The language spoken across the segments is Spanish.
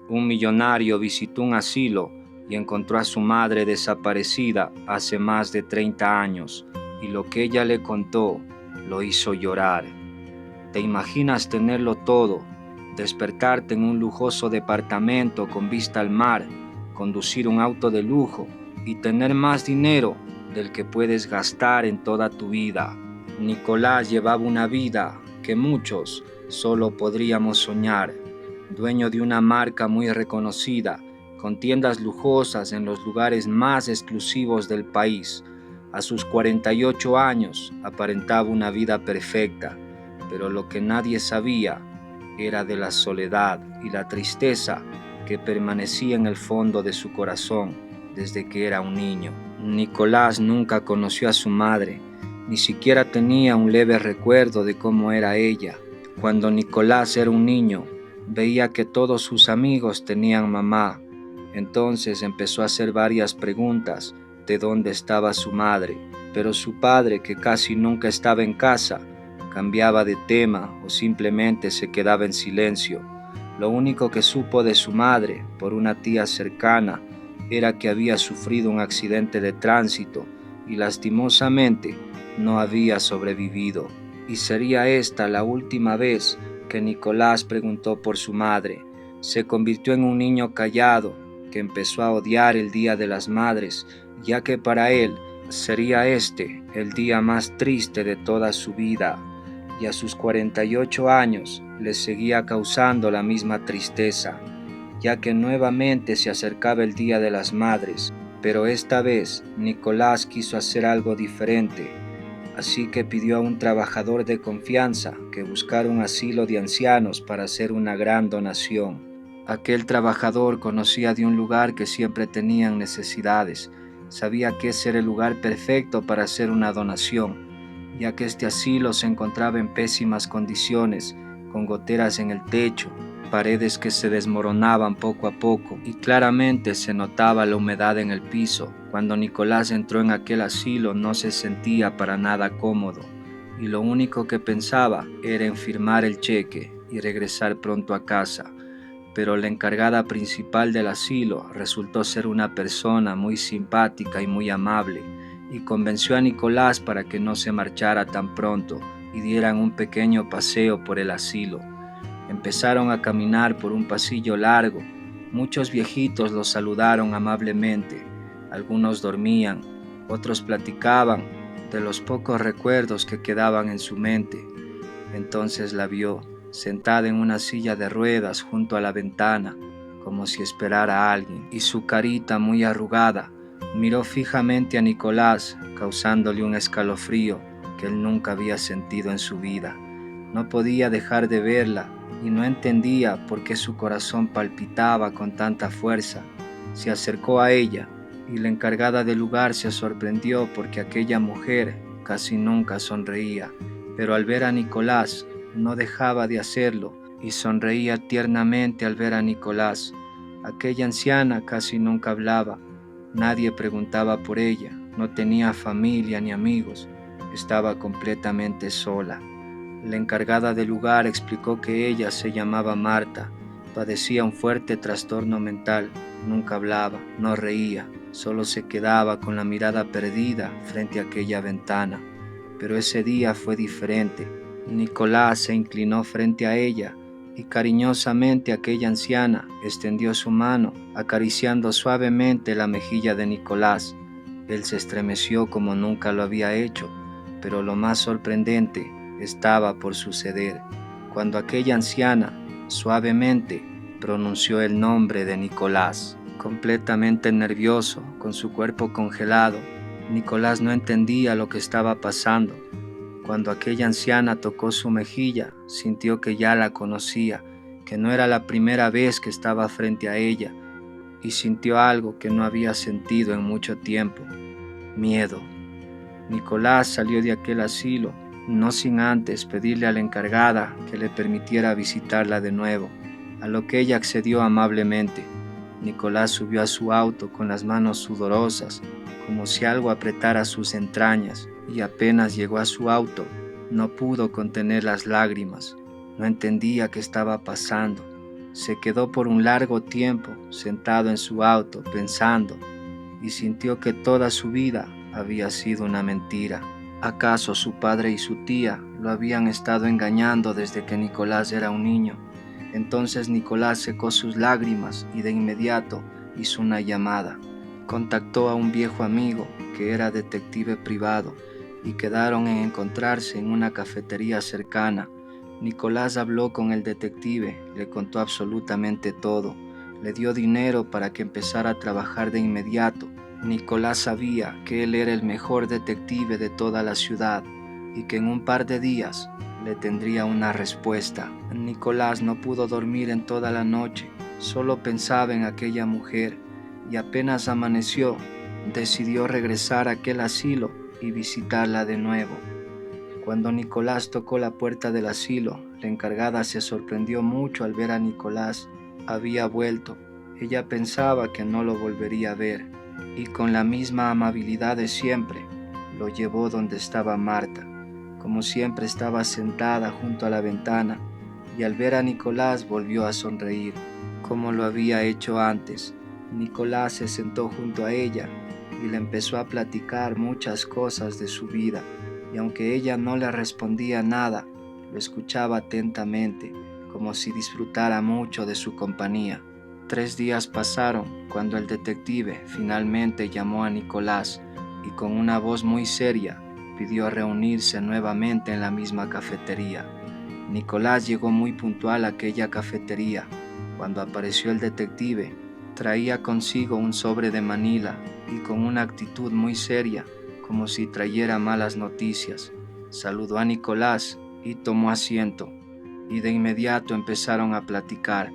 Un millonario visitó un asilo y encontró a su madre desaparecida hace más de 30 años, y lo que ella le contó lo hizo llorar. ¿Te imaginas tenerlo todo? Despertarte en un lujoso departamento con vista al mar, conducir un auto de lujo y tener más dinero del que puedes gastar en toda tu vida. Nicolás llevaba una vida que muchos solo podríamos soñar. Dueño de una marca muy reconocida, con tiendas lujosas en los lugares más exclusivos del país. A sus 48 años aparentaba una vida perfecta, pero lo que nadie sabía era de la soledad y la tristeza que permanecía en el fondo de su corazón desde que era un niño. Nicolás nunca conoció a su madre, ni siquiera tenía un leve recuerdo de cómo era ella. Cuando Nicolás era un niño, veía que todos sus amigos tenían mamá. Entonces empezó a hacer varias preguntas de dónde estaba su madre, pero su padre, que casi nunca estaba en casa, cambiaba de tema o simplemente se quedaba en silencio. Lo único que supo de su madre por una tía cercana era que había sufrido un accidente de tránsito y lastimosamente no había sobrevivido. Y sería esta la última vez que Nicolás preguntó por su madre. Se convirtió en un niño callado que empezó a odiar el Día de las Madres, ya que para él sería este el día más triste de toda su vida, y a sus 48 años le seguía causando la misma tristeza, ya que nuevamente se acercaba el Día de las Madres, pero esta vez Nicolás quiso hacer algo diferente. Así que pidió a un trabajador de confianza que buscara un asilo de ancianos para hacer una gran donación. Aquel trabajador conocía de un lugar que siempre tenían necesidades. Sabía que ese era el lugar perfecto para hacer una donación, ya que este asilo se encontraba en pésimas condiciones, con goteras en el techo, paredes que se desmoronaban poco a poco y claramente se notaba la humedad en el piso. Cuando Nicolás entró en aquel asilo no se sentía para nada cómodo y lo único que pensaba era en firmar el cheque y regresar pronto a casa. Pero la encargada principal del asilo resultó ser una persona muy simpática y muy amable, y convenció a Nicolás para que no se marchara tan pronto y dieran un pequeño paseo por el asilo. Empezaron a caminar por un pasillo largo. Muchos viejitos los saludaron amablemente. Algunos dormían, otros platicaban de los pocos recuerdos que quedaban en su mente. Entonces la vio, sentada en una silla de ruedas junto a la ventana, como si esperara a alguien, y su carita muy arrugada miró fijamente a Nicolás, causándole un escalofrío que él nunca había sentido en su vida. No podía dejar de verla y no entendía por qué su corazón palpitaba con tanta fuerza. Se acercó a ella y la encargada del lugar se sorprendió porque aquella mujer casi nunca sonreía, pero al ver a Nicolás no dejaba de hacerlo y sonreía tiernamente al ver a Nicolás. Aquella anciana casi nunca hablaba, nadie preguntaba por ella, no tenía familia ni amigos, estaba completamente sola. La encargada del lugar explicó que ella se llamaba Marta, padecía un fuerte trastorno mental, nunca hablaba, no reía, solo se quedaba con la mirada perdida frente a aquella ventana. Pero ese día fue diferente. Nicolás se inclinó frente a ella y cariñosamente aquella anciana extendió su mano, acariciando suavemente la mejilla de Nicolás. Él se estremeció como nunca lo había hecho, pero lo más sorprendente estaba por suceder, cuando aquella anciana suavemente pronunció el nombre de Nicolás. Completamente nervioso, con su cuerpo congelado, Nicolás no entendía lo que estaba pasando. Cuando aquella anciana tocó su mejilla, sintió que ya la conocía, que no era la primera vez que estaba frente a ella, y sintió algo que no había sentido en mucho tiempo: miedo. Nicolás salió de aquel asilo, no sin antes pedirle a la encargada que le permitiera visitarla de nuevo, a lo que ella accedió amablemente. Nicolás subió a su auto con las manos sudorosas, como si algo apretara sus entrañas, y apenas llegó a su auto, no pudo contener las lágrimas. No entendía qué estaba pasando. Se quedó por un largo tiempo sentado en su auto pensando y sintió que toda su vida había sido una mentira. ¿Acaso su padre y su tía lo habían estado engañando desde que Nicolás era un niño? Entonces Nicolás secó sus lágrimas y de inmediato hizo una llamada. Contactó a un viejo amigo que era detective privado y quedaron en encontrarse en una cafetería cercana. Nicolás habló con el detective, le contó absolutamente todo, le dio dinero para que empezara a trabajar de inmediato. Nicolás sabía que él era el mejor detective de toda la ciudad y que en un par de días le tendría una respuesta. Nicolás no pudo dormir en toda la noche, solo pensaba en aquella mujer y apenas amaneció, decidió regresar a aquel asilo y visitarla de nuevo. Cuando Nicolás tocó la puerta del asilo, la encargada se sorprendió mucho al ver a Nicolás. Había vuelto. Ella pensaba que no lo volvería a ver y con la misma amabilidad de siempre lo llevó donde estaba Marta. Como siempre estaba sentada junto a la ventana y al ver a Nicolás volvió a sonreír, como lo había hecho antes. Nicolás se sentó junto a ella y le empezó a platicar muchas cosas de su vida, y aunque ella no le respondía nada, lo escuchaba atentamente, como si disfrutara mucho de su compañía. 3 días pasaron cuando el detective finalmente llamó a Nicolás y con una voz muy seria pidió reunirse nuevamente en la misma cafetería. Nicolás llegó muy puntual a aquella cafetería. Cuando apareció el detective, traía consigo un sobre de Manila y con una actitud muy seria, como si trayera malas noticias. Saludó a Nicolás y tomó asiento, y de inmediato empezaron a platicar.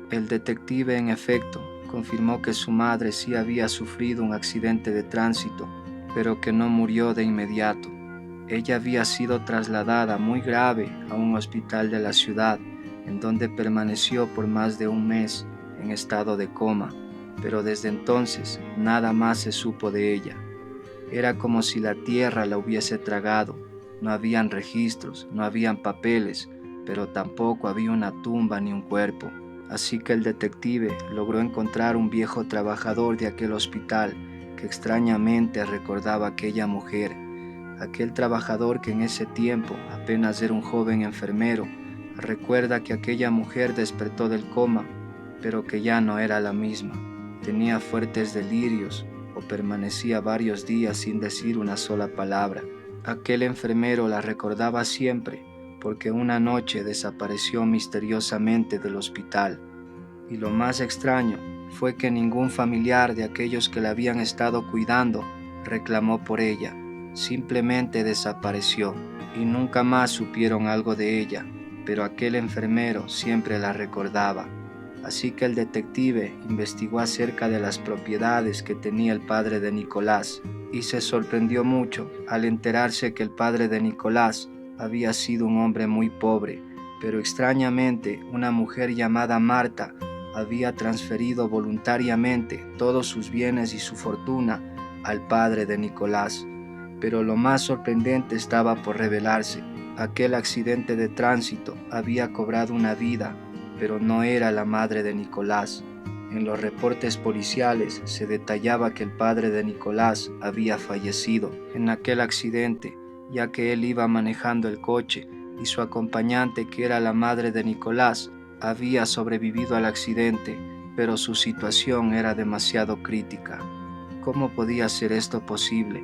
El detective, en efecto, confirmó que su madre sí había sufrido un accidente de tránsito, pero que no murió de inmediato. Ella había sido trasladada muy grave a un hospital de la ciudad, en donde permaneció por más de un mes en estado de coma, pero desde entonces nada más se supo de ella. Era como si la tierra la hubiese tragado. No habían registros, no habían papeles, pero tampoco había una tumba ni un cuerpo. Así que el detective logró encontrar un viejo trabajador de aquel hospital que extrañamente recordaba a aquella mujer. Aquel trabajador que en ese tiempo apenas era un joven enfermero, recuerda que aquella mujer despertó del coma, pero que ya no era la misma. Tenía fuertes delirios o permanecía varios días sin decir una sola palabra. Aquel enfermero la recordaba siempre porque una noche desapareció misteriosamente del hospital. Y lo más extraño fue que ningún familiar de aquellos que la habían estado cuidando reclamó por ella. Simplemente desapareció y nunca más supieron algo de ella, pero aquel enfermero siempre la recordaba. Así que el detective investigó acerca de las propiedades que tenía el padre de Nicolás y se sorprendió mucho al enterarse que el padre de Nicolás había sido un hombre muy pobre, pero extrañamente una mujer llamada Marta había transferido voluntariamente todos sus bienes y su fortuna al padre de Nicolás. Pero lo más sorprendente estaba por revelarse. Aquel accidente de tránsito había cobrado una vida, pero no era la madre de Nicolás. En los reportes policiales se detallaba que el padre de Nicolás había fallecido en aquel accidente, ya que él iba manejando el coche y su acompañante, que era la madre de Nicolás, había sobrevivido al accidente, pero su situación era demasiado crítica. ¿Cómo podía ser esto posible?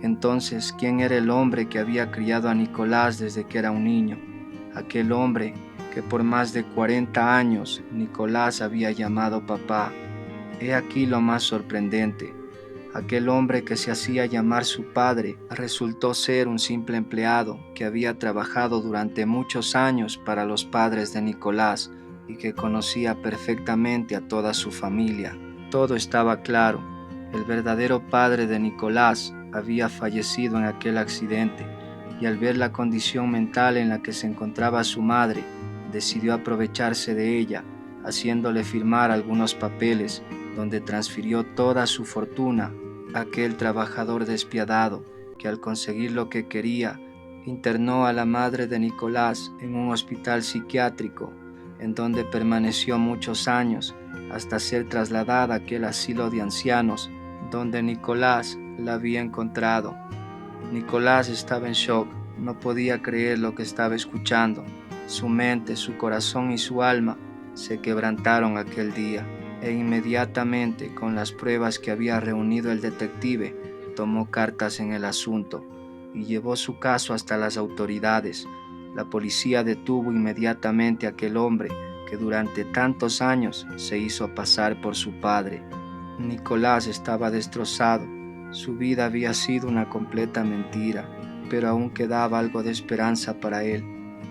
Entonces, ¿quién era el hombre que había criado a Nicolás desde que era un niño? Aquel hombre que por más de 40 años Nicolás había llamado papá. He aquí lo más sorprendente. Aquel hombre que se hacía llamar su padre resultó ser un simple empleado que había trabajado durante muchos años para los padres de Nicolás y que conocía perfectamente a toda su familia. Todo estaba claro. El verdadero padre de Nicolás había fallecido en aquel accidente y al ver la condición mental en la que se encontraba su madre, decidió aprovecharse de ella, haciéndole firmar algunos papeles donde transfirió toda su fortuna a aquel trabajador despiadado que al conseguir lo que quería, internó a la madre de Nicolás en un hospital psiquiátrico en donde permaneció muchos años hasta ser trasladada a aquel asilo de ancianos donde Nicolás la había encontrado. Nicolás estaba en shock, no podía creer lo que estaba escuchando. Su mente, su corazón y su alma se quebrantaron aquel día, e inmediatamente, con las pruebas que había reunido el detective, tomó cartas en el asunto y llevó su caso hasta las autoridades. La policía detuvo inmediatamente a aquel hombre que durante tantos años se hizo pasar por su padre. Nicolás estaba destrozado. Su vida había sido una completa mentira, pero aún quedaba algo de esperanza para él.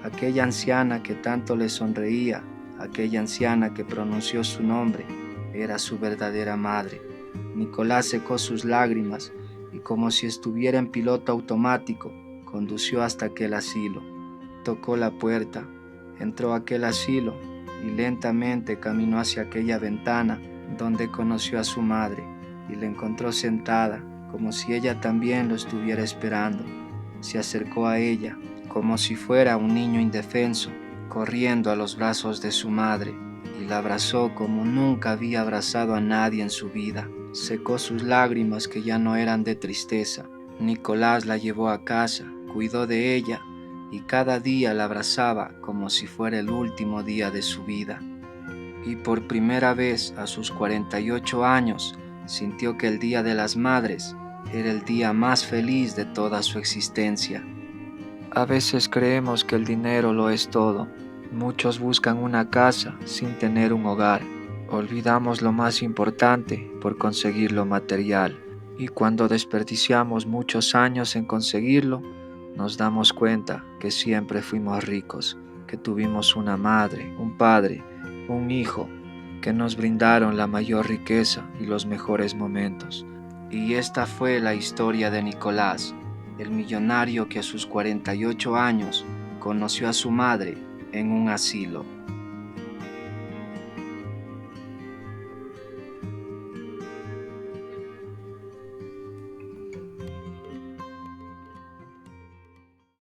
Aquella anciana que tanto le sonreía, aquella anciana que pronunció su nombre, era su verdadera madre. Nicolás secó sus lágrimas y, como si estuviera en piloto automático, condució hasta aquel asilo. Tocó la puerta, entró a aquel asilo y lentamente caminó hacia aquella ventana donde conoció a su madre y la encontró sentada, como si ella también lo estuviera esperando. Se acercó a ella, como si fuera un niño indefenso, corriendo a los brazos de su madre, y la abrazó como nunca había abrazado a nadie en su vida. Secó sus lágrimas, que ya no eran de tristeza. Nicolás la llevó a casa, cuidó de ella, y cada día la abrazaba como si fuera el último día de su vida. Y por primera vez a sus 48 años sintió que el Día de las Madres era el día más feliz de toda su existencia. A veces creemos que el dinero lo es todo. Muchos buscan una casa sin tener un hogar. Olvidamos lo más importante por conseguir lo material. Y cuando desperdiciamos muchos años en conseguirlo, nos damos cuenta que siempre fuimos ricos, que tuvimos una madre, un padre, un hijo, que nos brindaron la mayor riqueza y los mejores momentos. Y esta fue la historia de Nicolás, el millonario que a sus 48 años conoció a su madre en un asilo.